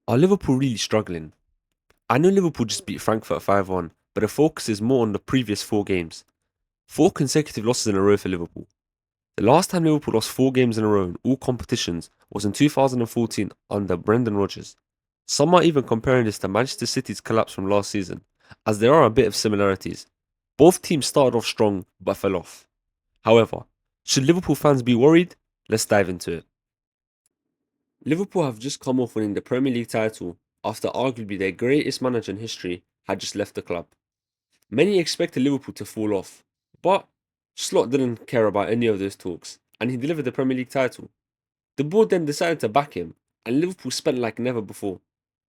Are Liverpool really struggling? I know Liverpool just beat Frankfurt 5-1, but the focus is more on the previous four games. Four consecutive losses in a row for Liverpool. The last time Liverpool lost four games in a row in all competitions was in 2014 under Brendan Rodgers. Some are even comparing this to Manchester City's collapse from last season, as there are a bit of similarities. Both teams started off strong but fell off. However, should Liverpool fans be worried? Let's dive into it. Liverpool have just come off winning the Premier League title after arguably their greatest manager in history had just left the club. Many expected Liverpool to fall off, but Slot didn't care about any of those talks and he delivered the Premier League title. The board then decided to back him and Liverpool spent like never before.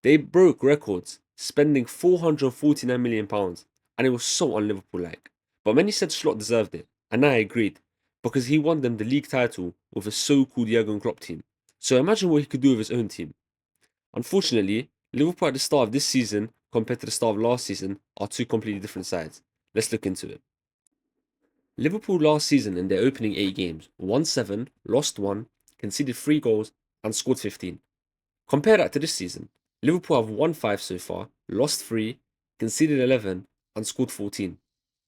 They broke records, spending £449 million, and it was so un-Liverpool like. But many said Slot deserved it, and I agreed, because he won them the league title with a so-called Jurgen Klopp team. So imagine what he could do with his own team. Unfortunately, Liverpool at the start of this season compared to the start of last season are two completely different sides. Let's look into it. Liverpool last season in their opening 8 games won 7, lost 1, conceded 3 goals, and scored 15. Compare that to this season. Liverpool have won 5 so far, lost 3, conceded 11, and scored 14.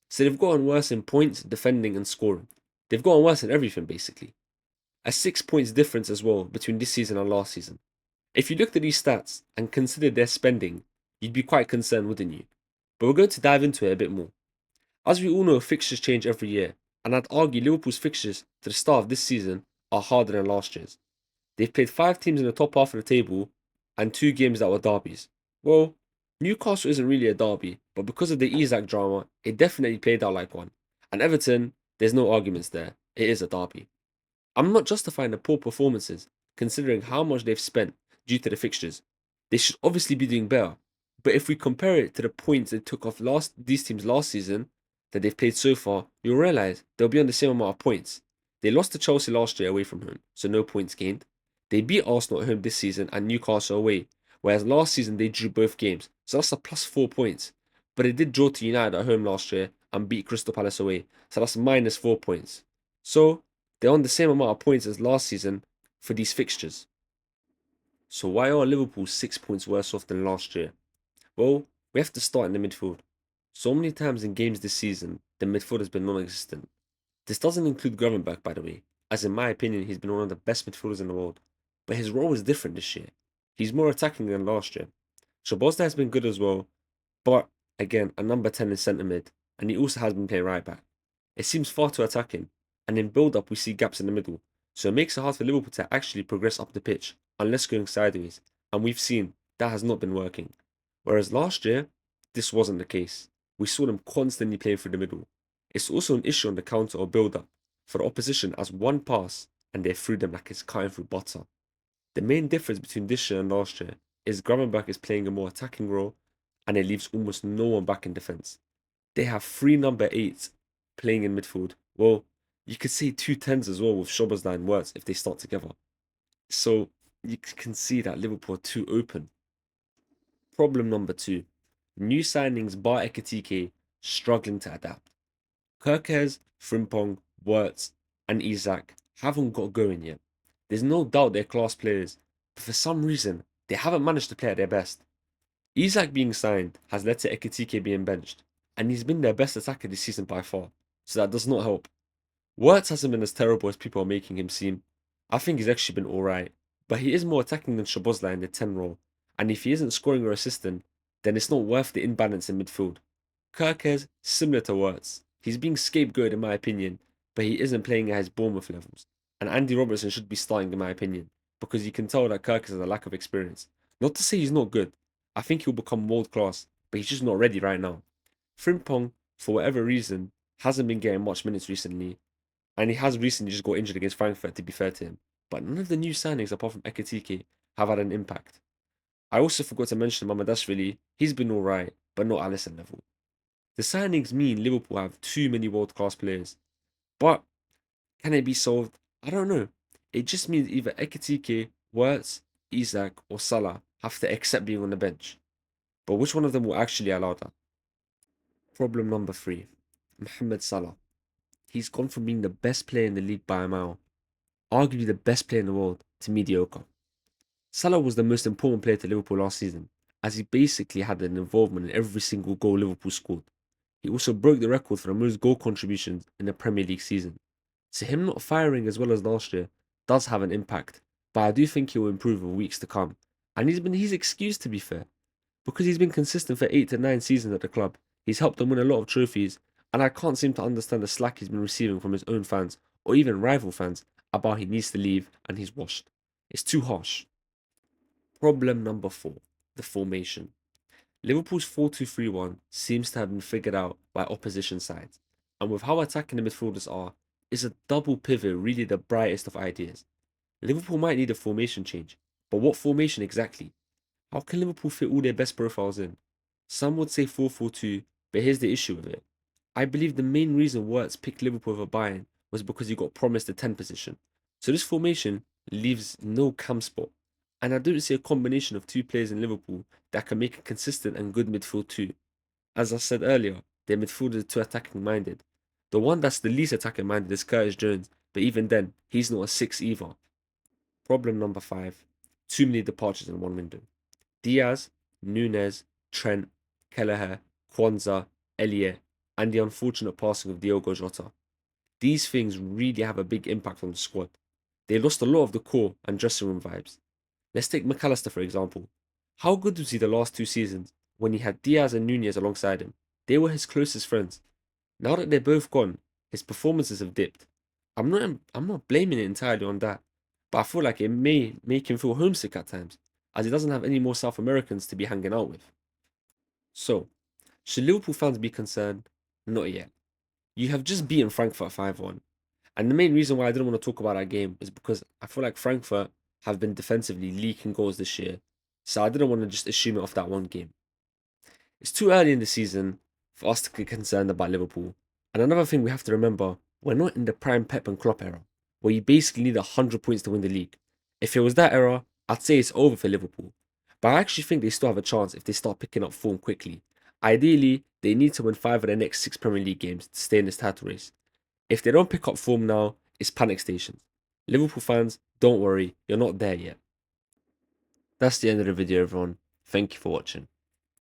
So they've gotten worse in points, defending, and scoring. They've gotten worse in everything basically. A 6 points difference as well between this season and last season. If you looked at these stats and considered their spending, you'd be quite concerned, wouldn't you? But we're going to dive into it a bit more. As we all know, fixtures change every year, and I'd argue Liverpool's fixtures to the start of this season are harder than last year's. They've played 5 teams in the top half of the table and 2 games that were derbies. Well, Newcastle isn't really a derby, but because of the Isak drama, it definitely played out like one. And Everton, there's no arguments there. It is a derby. I'm not justifying the poor performances, considering how much they've spent due to the fixtures. They should obviously be doing better. But if we compare it to the points they took off these teams last season that they've played so far, you'll realise they'll be on the same amount of points. They lost to Chelsea last year away from home, so no points gained. They beat Arsenal at home this season and Newcastle away, whereas last season they drew both games, so that's a plus 4 points. But they did draw to United at home last year and beat Crystal Palace away, so that's minus 4 points. So they're on the same amount of points as last season for these fixtures. So why are Liverpool 6 points worse off than last year? Well, we have to start in the midfield. So many times in games this season, the midfield has been non-existent. This doesn't include Gravenberch, by the way, as in my opinion he's been one of the best midfielders in the world. But his role is different this year. He's more attacking than last year. Szoboszlai has been good as well, but again, a number 10 in centre mid, and he also has been playing right back. It seems far too attacking, and in build-up we see gaps in the middle, so it makes it hard for Liverpool to actually progress up the pitch, unless going sideways, and we've seen that has not been working. Whereas last year, this wasn't the case. We saw them constantly playing through the middle. It's also an issue on the counter or build-up, for the opposition as one pass, and they're through them like it's cutting through butter. The main difference between this year and last year is Gravenberch is playing a more attacking role, and it leaves almost no one back in defence. They have 3 number 8s playing in midfield. Well, you could say 2 10s as well with Szoboszlai and Wirtz if they start together. So you can see that Liverpool are too open. Problem number 2. New signings bar Ekitike struggling to adapt. Kerkez, Frimpong, Wirtz and Isak haven't got going yet. There's no doubt they're class players, but for some reason they haven't managed to play at their best. Isak being signed has led to Ekitike being benched, and he's been their best attacker this season by far, so that does not help. Wirtz hasn't been as terrible as people are making him seem. I think he's actually been alright, but he is more attacking than Szoboszlai in the 10 role, and if he isn't scoring or assisting, then it's not worth the imbalance in midfield. Kerkez, similar to Wirtz, he's being scapegoated in my opinion, but he isn't playing at his Bournemouth levels, and Andy Robertson should be starting in my opinion, because you can tell that Kerkez has a lack of experience. Not to say he's not good, I think he'll become world class, but he's just not ready right now. Frimpong, for whatever reason, hasn't been getting much minutes recently, and he has recently just got injured against Frankfurt, to be fair to him. But none of the new signings, apart from Ekitike, have had an impact. I also forgot to mention Mamadashvili. He's been alright, but not Alisson level. The signings mean Liverpool have too many world-class players. But can it be solved? I don't know. It just means either Ekitike, Wirtz, Isak, or Salah have to accept being on the bench. But which one of them will actually allow that? Problem number 3. Mohamed Salah. He's gone from being the best player in the league by a mile, arguably the best player in the world, to mediocre. Salah was the most important player to Liverpool last season, as he basically had an involvement in every single goal Liverpool scored. He also broke the record for the most goal contributions in a Premier League season. So him not firing as well as last year does have an impact, but I do think he will improve in weeks to come. And he's excused, to be fair, because he's been consistent for 8 to 9 seasons at the club. He's helped them win a lot of trophies, and I can't seem to understand the slack he's been receiving from his own fans or even rival fans about he needs to leave and he's washed. It's too harsh. Problem number 4, the formation. Liverpool's 4-2-3-1 seems to have been figured out by opposition sides, and with how attacking the midfielders are, is a double pivot really the brightest of ideas? Liverpool might need a formation change, but what formation exactly? How can Liverpool fit all their best profiles in? Some would say 4-4-2, but here's the issue with it. I believe the main reason Wirtz picked Liverpool over Bayern was because he got promised the 10 position. So this formation leaves no cam spot. And I don't see a combination of two players in Liverpool that can make a consistent and good midfield too. As I said earlier, their midfield is too attacking minded. The one that's the least attacking minded is Curtis Jones, but even then, he's not a 6 either. Problem number 5, too many departures in one window. Diaz, Nunez, Trent, Kelleher, Kwanzaa, Elliott, and the unfortunate passing of Diogo Jota. These things really have a big impact on the squad. They lost a lot of the core and dressing room vibes. Let's take McAllister for example. How good was he the last 2 seasons when he had Diaz and Nunez alongside him? They were his closest friends. Now that they're both gone, his performances have dipped. I'm not blaming it entirely on that, but I feel like it may make him feel homesick at times, as he doesn't have any more South Americans to be hanging out with. So, should Liverpool fans be concerned? Not yet. You have just beaten Frankfurt 5-1. And the main reason why I didn't want to talk about that game is because I feel like Frankfurt have been defensively leaking goals this year. So I didn't want to just assume it off that one game. It's too early in the season for us to get concerned about Liverpool. And another thing we have to remember, we're not in the prime Pep and Klopp era, where you basically need 100 points to win the league. If it was that era, I'd say it's over for Liverpool. But I actually think they still have a chance if they start picking up form quickly. Ideally, they need to win 5 of their next 6 Premier League games to stay in this title race. If they don't pick up form now, it's panic stations. Liverpool fans, don't worry, you're not there yet. That's the end of the video, everyone. Thank you for watching.